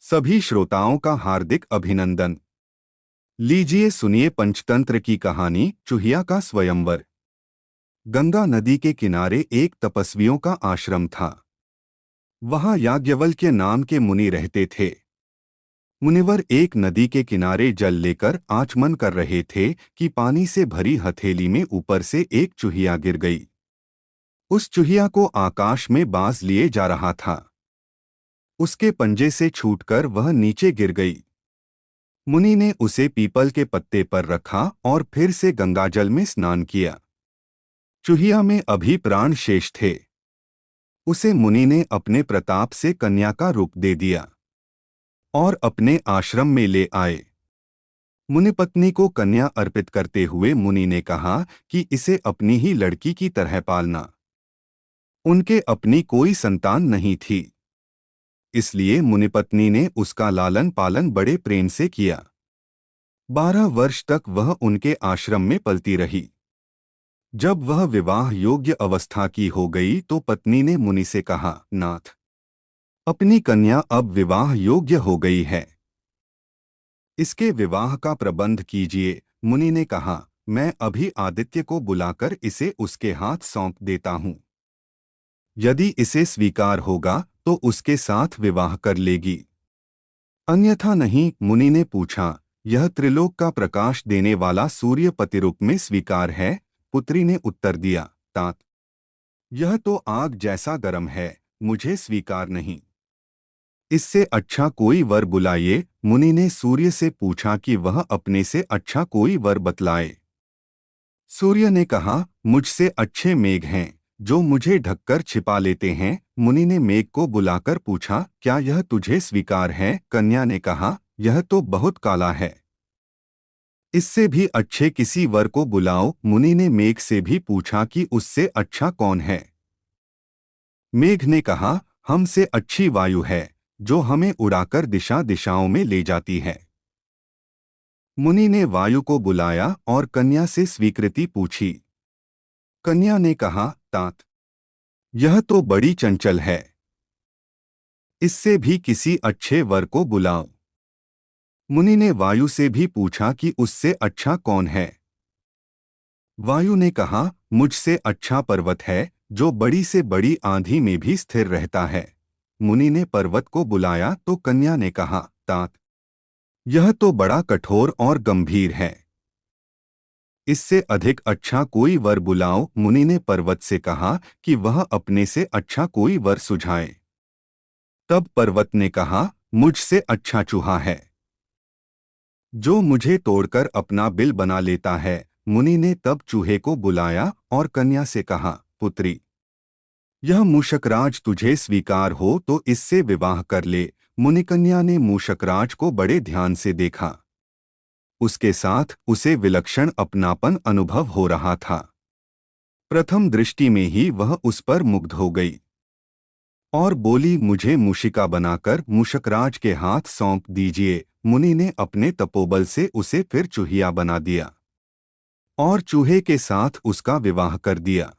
सभी श्रोताओं का हार्दिक अभिनंदन। लीजिए सुनिए पंचतंत्र की कहानी चूहिया का स्वयंवर। गंगा नदी के किनारे एक तपस्वियों का आश्रम था। वहां याज्ञवल्क्य नाम के मुनि रहते थे। मुनिवर एक नदी के किनारे जल लेकर आचमन कर रहे थे कि पानी से भरी हथेली में ऊपर से एक चूहिया गिर गई। उस चूहिया को आकाश में बाज लिए जा रहा था। उसके पंजे से छूटकर वह नीचे गिर गई। मुनि ने उसे पीपल के पत्ते पर रखा और फिर से गंगाजल में स्नान किया। चूहिया में अभी प्राण शेष थे। उसे मुनि ने अपने प्रताप से कन्या का रूप दे दिया और अपने आश्रम में ले आए। मुनिपत्नी को कन्या अर्पित करते हुए मुनि ने कहा कि इसे अपनी ही लड़की की तरह पालना। उनके अपनी कोई संतान नहीं थी, इसलिए मुनिपत्नी ने उसका लालन पालन बड़े प्रेम से किया। 12 वर्ष तक वह उनके आश्रम में पलती रही। जब वह विवाह योग्य अवस्था की हो गई तो पत्नी ने मुनि से कहा, नाथ, अपनी कन्या अब विवाह योग्य हो गई है, इसके विवाह का प्रबंध कीजिए। मुनि ने कहा, मैं अभी आदित्य को बुलाकर इसे उसके हाथ सौंप देता हूँ। यदि इसे स्वीकार होगा तो उसके साथ विवाह कर लेगी, अन्यथा नहीं। मुनि ने पूछा, यह त्रिलोक का प्रकाश देने वाला सूर्य पतिरूप में स्वीकार है? पुत्री ने उत्तर दिया, तात, यह तो आग जैसा गर्म है, मुझे स्वीकार नहीं। इससे अच्छा कोई वर बुलाइए। मुनि ने सूर्य से पूछा कि वह अपने से अच्छा कोई वर बतलाए। सूर्य ने कहा, मुझसे अच्छे मेघ हैं, जो मुझे ढककर छिपा लेते हैं। मुनि ने मेघ को बुलाकर पूछा, क्या यह तुझे स्वीकार है? कन्या ने कहा, यह तो बहुत काला है, इससे भी अच्छे किसी वर को बुलाओ। मुनि ने मेघ से भी पूछा कि उससे अच्छा कौन है। मेघ ने कहा, हमसे अच्छी वायु है, जो हमें उड़ाकर दिशा दिशाओं में ले जाती है। मुनि ने वायु को बुलाया और कन्या से स्वीकृति पूछी। कन्या ने कहा, तात, यह तो बड़ी चंचल है, इससे भी किसी अच्छे वर को बुलाओ। मुनि ने वायु से भी पूछा कि उससे अच्छा कौन है। वायु ने कहा, मुझसे अच्छा पर्वत है, जो बड़ी से बड़ी आंधी में भी स्थिर रहता है। मुनि ने पर्वत को बुलाया तो कन्या ने कहा, तात, यह तो बड़ा कठोर और गंभीर है, इससे अधिक अच्छा कोई वर बुलाओ। मुनि ने पर्वत से कहा कि वह अपने से अच्छा कोई वर सुझाए। तब पर्वत ने कहा, मुझसे अच्छा चूहा है, जो मुझे तोड़कर अपना बिल बना लेता है। मुनि ने तब चूहे को बुलाया और कन्या से कहा, पुत्री, यह मूषकराज तुझे स्वीकार हो तो इससे विवाह कर ले। मुनिकन्या ने मूषकराज को बड़े ध्यान से देखा। उसके साथ उसे विलक्षण अपनापन अनुभव हो रहा था। प्रथम दृष्टि में ही वह उस पर मुग्ध हो गई और बोली, मुझे मूषिका बनाकर मूषकराज के हाथ सौंप दीजिए। मुनि ने अपने तपोबल से उसे फिर चूहिया बना दिया और चूहे के साथ उसका विवाह कर दिया।